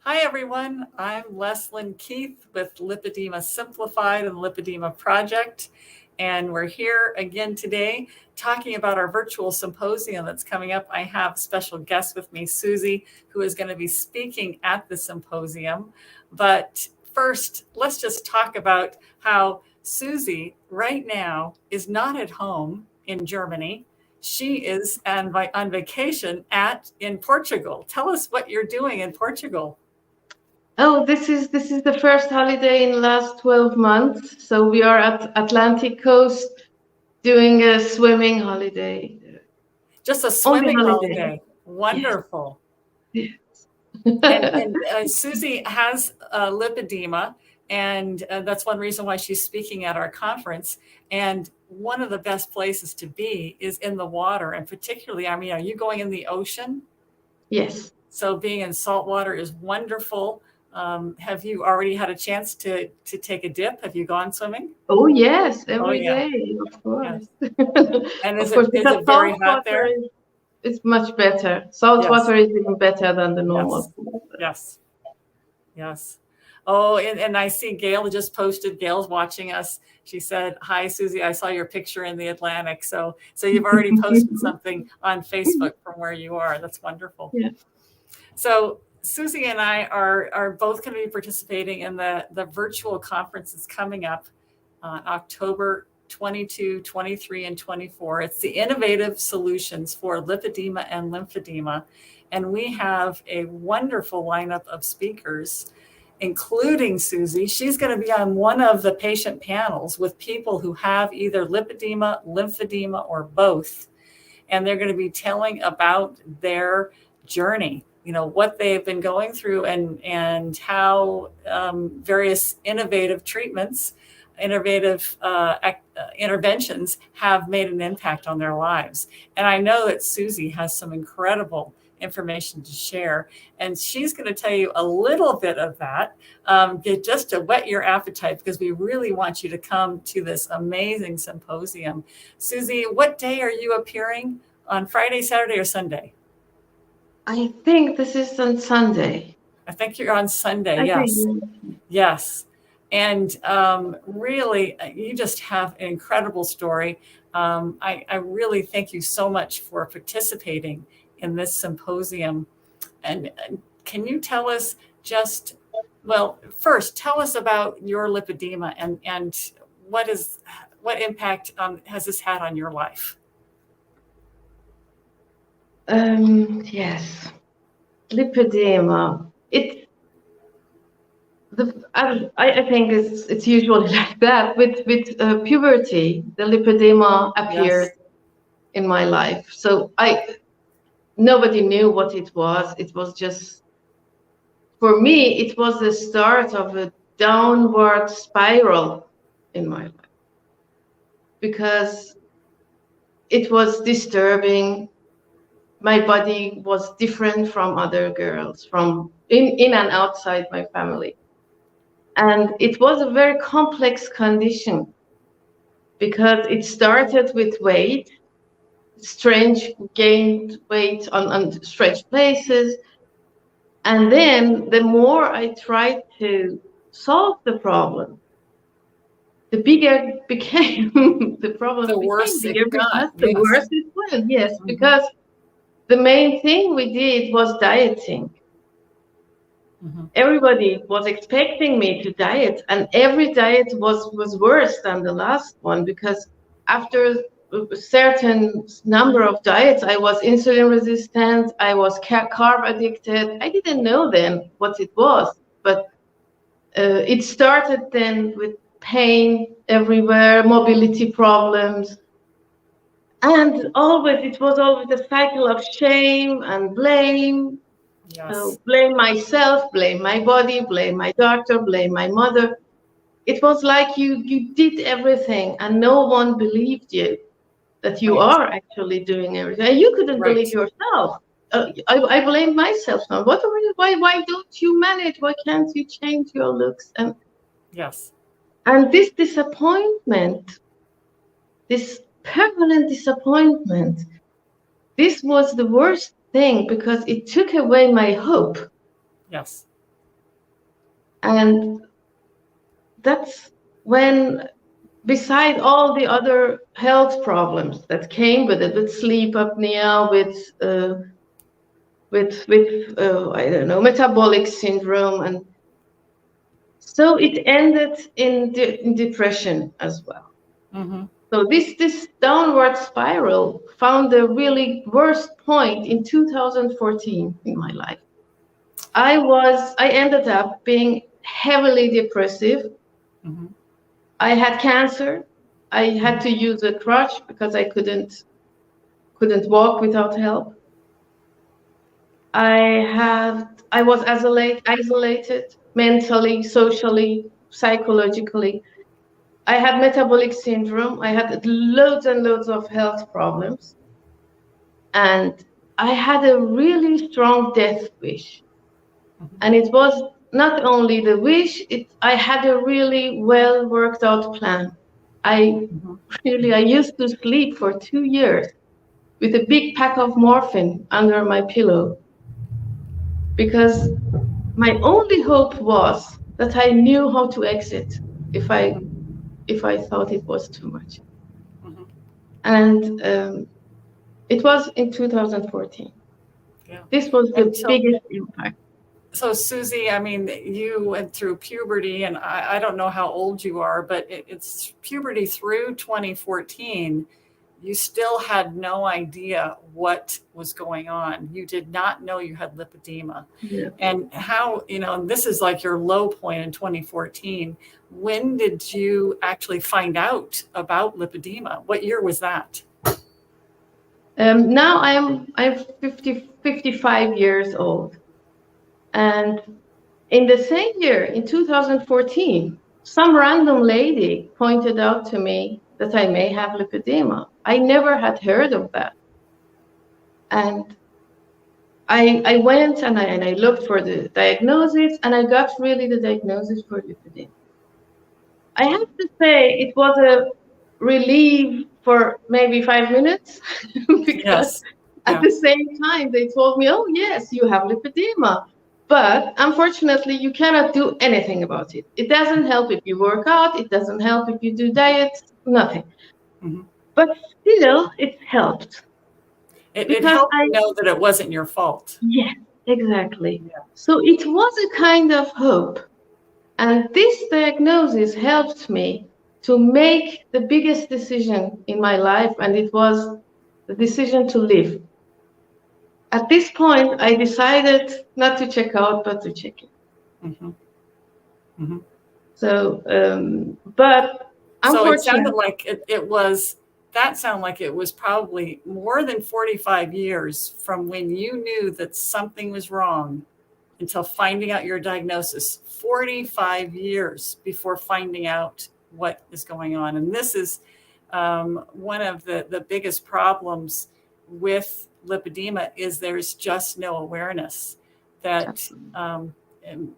Hi, everyone. I'm Leslyn Keith with Lipedema Simplified and Lipedema Project. And we're here again today talking about our virtual symposium that's coming up. I have special guest with me, Susie, who is going to be speaking at the symposium. But first, let's just talk about how Susie right now is not at home in Germany. She is on vacation in Portugal. Tell us what you're doing in Portugal. Oh, this is the first holiday in the last 12 months. So we are at Atlantic coast doing a swimming holiday. Just a swimming holiday. Wonderful. Yes. and Susie has lipedema, and that's one reason why she's speaking at our conference. And one of the best places to be is in the water, and particularly, are you going in the ocean? Yes. So being in salt water is wonderful. Have you already had a chance to take a dip? Have you gone swimming? Oh yes, every day, of course. Yes. And is it very hot there? It's much better. Salt water is even better than the normal pool. Yes. Oh, and I see Gail just posted. Gail's watching us. She said, "Hi, Susie. I saw your picture in the Atlantic." So you've already posted something on Facebook from where you are. That's wonderful. Yeah. So Susie and I are both going to be participating in the virtual conference that's coming up on October 22, 23, and 24. It's the Innovative Solutions for Lipedema and Lymphedema. And we have a wonderful lineup of speakers, including Susie. She's going to be on one of the patient panels with people who have either lipedema, lymphedema, or both. And they're going to be telling about their journey, what they've been going through and how various innovative treatments, innovative interventions have made an impact on their lives. And I know that Susie has some incredible information to share, and she's going to tell you a little bit of that, just to whet your appetite, because we really want you to come to this amazing symposium. Susie, what day are you appearing? On Friday, Saturday, or Sunday? I think this is on Sunday. I think you're on Sunday. Yes. Yes. And really, you just have an incredible story. I really thank you so much for participating in this symposium. And can you tell us first, tell us about your lipedema and what impact has this had on your life? Yes, lipedema. I think it's usually like that. With puberty, the lipedema appeared in my life. So nobody knew what it was. It was just, for me, it was the start of a downward spiral in my life, because it was disturbing. My body was different from other girls, from in and outside my family. And it was a very complex condition, because it started with weight, gained weight on strange places. And then the more I tried to solve the problem, the bigger became the problem. The worse it got. The worse it went, yes, because the main thing we did was dieting. Mm-hmm. Everybody was expecting me to diet, and every diet was worse than the last one, because after a certain number of diets, I was insulin resistant, I was carb addicted. I didn't know then what it was, but it started then with pain everywhere, mobility problems. And it was always a cycle of shame and blame. Yes. Blame myself, blame my body, blame my doctor, blame my mother. It was like you did everything and no one believed you that you are actually doing everything. And you couldn't believe yourself. I blame myself now. Why don't you manage? Why can't you change your looks? And this disappointment, this permanent disappointment, this was the worst thing, because it took away my hope. Yes. And that's when, beside all the other health problems that came with it, with sleep apnea, with I don't know, metabolic syndrome, and so it ended in depression as well. Mm-hmm. So this downward spiral found the really worst point in 2014 in my life. I ended up being heavily depressive. Mm-hmm. I had cancer. I had to use a crutch because I couldn't walk without help. I was isolated mentally, socially, psychologically. I had metabolic syndrome. I had loads and loads of health problems. And I had a really strong death wish. Mm-hmm. And it was not only the wish, I had a really well worked out plan. I used to sleep for 2 years with a big pack of morphine under my pillow, because my only hope was that I knew how to exit if I thought it was too much. Mm-hmm. And it was in 2014. Yeah. This was the biggest impact. So Susie, I mean, you went through puberty, and I don't know how old you are, but it's puberty through 2014. You still had no idea what was going on. You did not know you had lipedema. Yeah. And how, this is like your low point in 2014. When did you actually find out about lipedema? What year was that? Now I'm 55 years old. And in the same year, in 2014, some random lady pointed out to me that I may have lipedema. I never had heard of that. And I went and I looked for the diagnosis, and I got really the diagnosis for lipedema. I have to say it was a relief for maybe 5 minutes because at the same time they told me, oh yes, you have lipedema. But unfortunately, you cannot do anything about it. It doesn't help if you work out. It doesn't help if you do diets, nothing. Mm-hmm. But still, it helped. It helped you know that it wasn't your fault. Yes, exactly. Yeah. So it was a kind of hope. And this diagnosis helped me to make the biggest decision in my life, and it was the decision to live. At this point, I decided not to check out, but to check in. Mm-hmm. Mm-hmm. So, but unfortunately, it sounded like that sounded like it was probably more than 45 years from when you knew that something was wrong until finding out your diagnosis. 45 years before finding out what is going on. And this is one of the biggest problems with lipedema is there's just no awareness that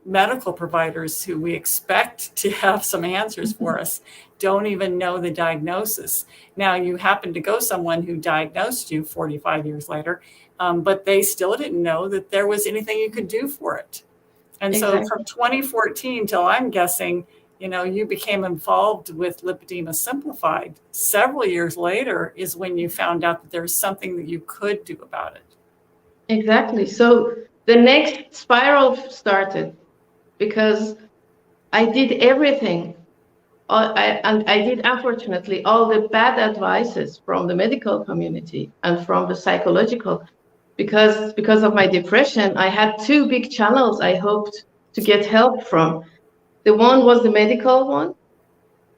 medical providers who we expect to have some answers for us don't even know the diagnosis. Now, you happen to go someone who diagnosed you 45 years later, but they still didn't know that there was anything you could do for it. And so from 2014 till I'm guessing, you became involved with Lipedema Simplified. Several years later is when you found out that there's something that you could do about it. Exactly. So the next spiral started because I did everything. And I did, unfortunately, all the bad advices from the medical community and from the psychological. Because of my depression, I had two big channels I hoped to get help from. The one was the medical one,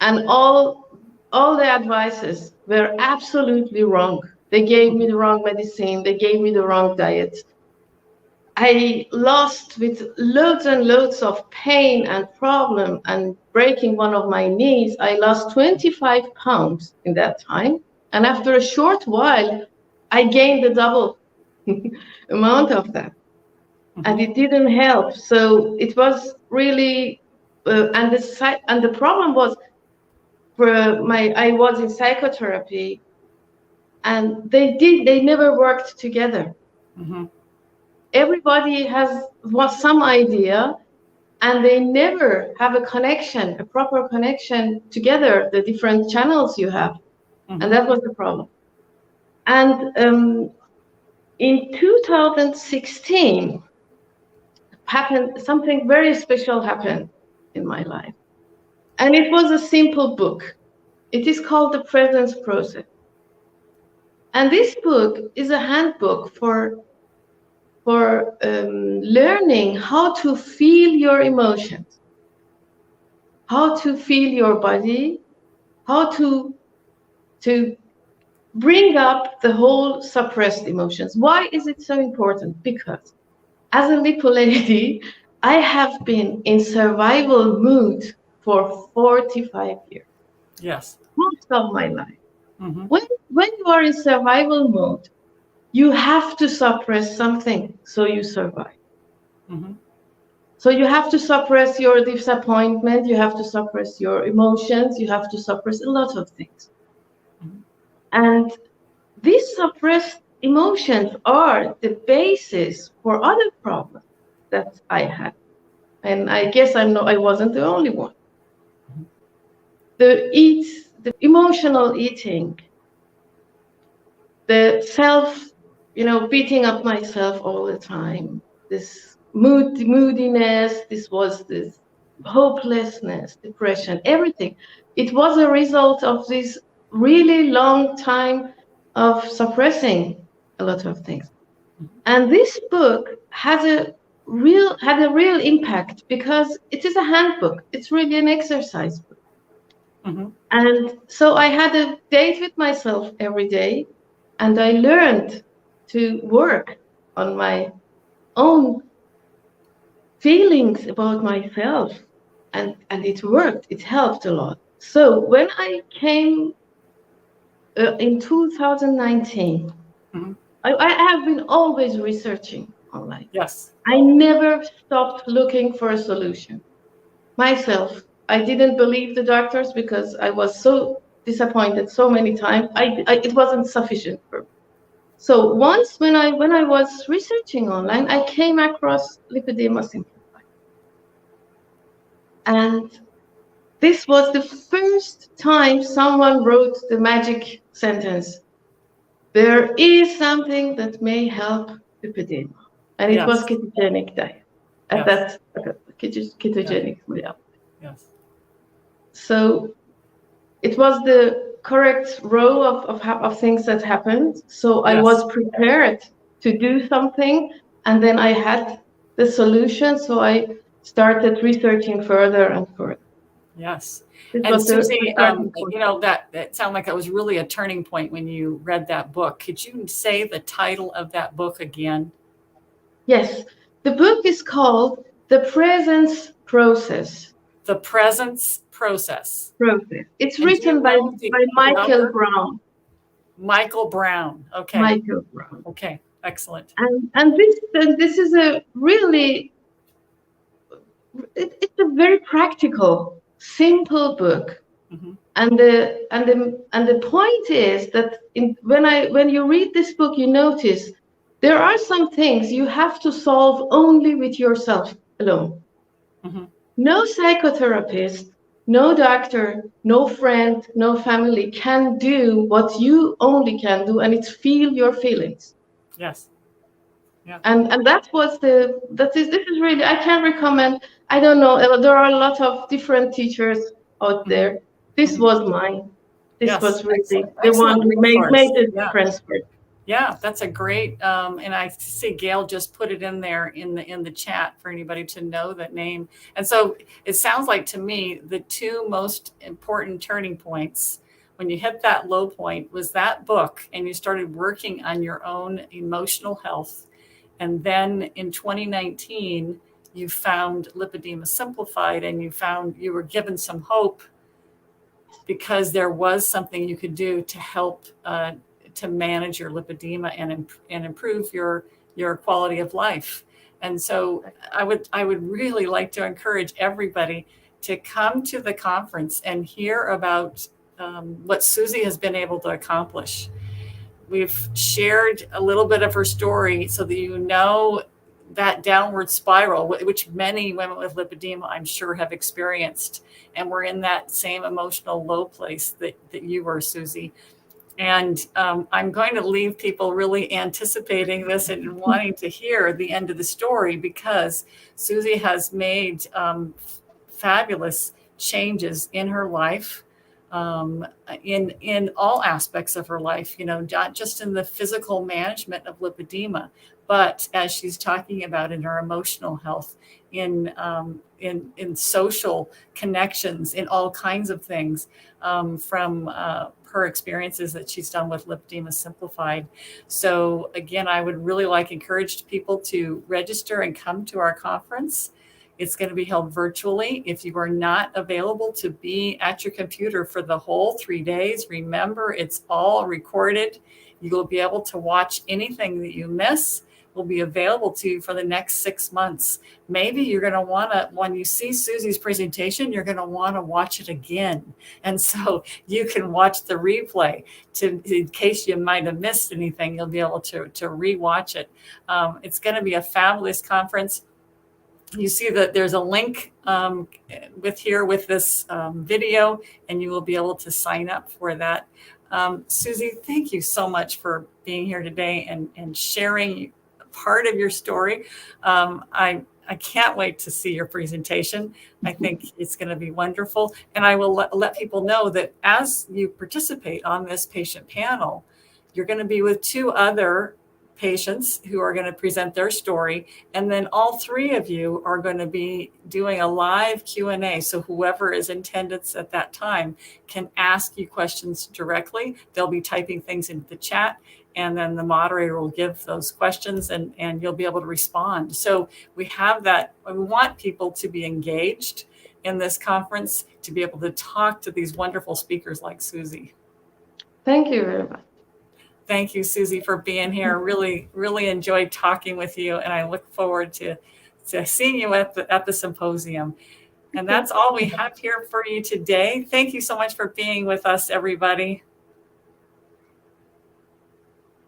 and all the advices were absolutely wrong. They gave me the wrong medicine. They gave me the wrong diet. I lost with loads and loads of pain and problem and breaking one of my knees. I lost 25 pounds in that time. And after a short while, I gained the double amount of that. Mm-hmm. And it didn't help. So it was really, and the problem was, I was in psychotherapy, and they never worked together. Mm-hmm. Everybody has some idea, and they never have a connection, a proper connection together, the different channels you have. Mm-hmm. And that was the problem. And in 2016, something very special happened in my life. And it was a simple book. It is called The Presence Process. And this book is a handbook for learning how to feel your emotions, how to feel your body, how to bring up the whole suppressed emotions. Why is it so important? Because as a lipo lady, I have been in survival mood for 45 years. Yes. Most of my life. Mm-hmm. When you are in survival mode, you have to suppress something so you survive. Mm-hmm. So you have to suppress your disappointment, you have to suppress your emotions, you have to suppress a lot of things. Mm-hmm. And these suppressed emotions are the basis for other problems that I had. And I guess I wasn't the only one. Mm-hmm. The emotional eating, the self, beating up myself all the time, this moodiness, this hopelessness, depression, everything. It was a result of this really long time of suppressing a lot of things. And this book had a real impact because it is a handbook. It's really an exercise book. Mm-hmm. And so I had a date with myself every day, and I learned to work on my own feelings about myself. And it worked. It helped a lot. So when I came in 2019, Mm-hmm. I have been always researching online. Yes. I never stopped looking for a solution. Myself, I didn't believe the doctors because I was so disappointed so many times. It wasn't sufficient for me. So once when I was researching online, I came across Lipedema Simplified. And this was the first time someone wrote the magic sentence, there is something that may help lipedema. And it was ketogenic diet. And that's ketogenic diet. Yes. So it was the correct row of things that happened. So I was prepared to do something, and then I had the solution. So I started researching further and further. Yes. This And was Susie, point. that sounded like it was really a turning point when you read that book. Could you say the title of that book again? Yes. The book is called The Presence Process. The Presence Process. It's written by Michael Brown. Michael Brown. Okay. Michael Brown. Okay. Excellent. And this is a really, it's a very practical, simple book. Mm-hmm. And the point is that when you read this book, you notice there are some things you have to solve only with yourself alone. Mm-hmm. No psychotherapist, no doctor, no friend, no family can do what you only can do, and it's feel your feelings. Yes. Yeah. And this is really, I can recommend. I don't know, there are a lot of different teachers out there. This was mine. This was really the one who made the difference for it. Yeah, that's a great, and I see Gail just put it in there in the chat for anybody to know that name. And so it sounds like to me the two most important turning points when you hit that low point was that book and you started working on your own emotional health. And then in 2019, you found Lipedema Simplified, and you were given some hope because there was something you could do to help to manage your lipedema and improve your quality of life. And so I would really like to encourage everybody to come to the conference and hear about what Susie has been able to accomplish. We've shared a little bit of her story so that you know that downward spiral, which many women with lipedema, I'm sure, have experienced. And we're in that same emotional low place that you were, Susie. And I'm going to leave people really anticipating this and wanting to hear the end of the story, because Susie has made fabulous changes in her life, in all aspects of her life, not just in the physical management of lipedema, but as she's talking about in her emotional health, in social connections, in all kinds of things, from her experiences that she's done with Lipedema Simplified. So again, I would really encourage people to register and come to our conference. It's going to be held virtually. If you are not available to be at your computer for the whole 3 days, remember, it's all recorded. You will be able to watch anything that you miss. Will be available to you for the next 6 months. Maybe you're going to want to, when you see Susie's presentation, you're going to want to watch it again. And so you can watch the replay in case you might have missed anything. You'll be able to rewatch it. It's going to be a fabulous conference. You see that there's a link with this video, and you will be able to sign up for that. Susie, thank you so much for being here today and sharing part of your story. I can't wait to see your presentation. I think it's going to be wonderful. And I will let people know that as you participate on this patient panel, you're going to be with 2 other patients who are going to present their story. And then all 3 of you are going to be doing a live Q&A. So whoever is in attendance at that time can ask you questions directly. They'll be typing things into the chat, and then the moderator will give those questions, and you'll be able to respond. So we have that. We want people to be engaged in this conference, to be able to talk to these wonderful speakers like Susie. Thank you very much. Thank you, Susie, for being here. Really, really enjoyed talking with you, and I look forward to seeing you at the symposium. And that's all we have here for you today. Thank you so much for being with us, everybody.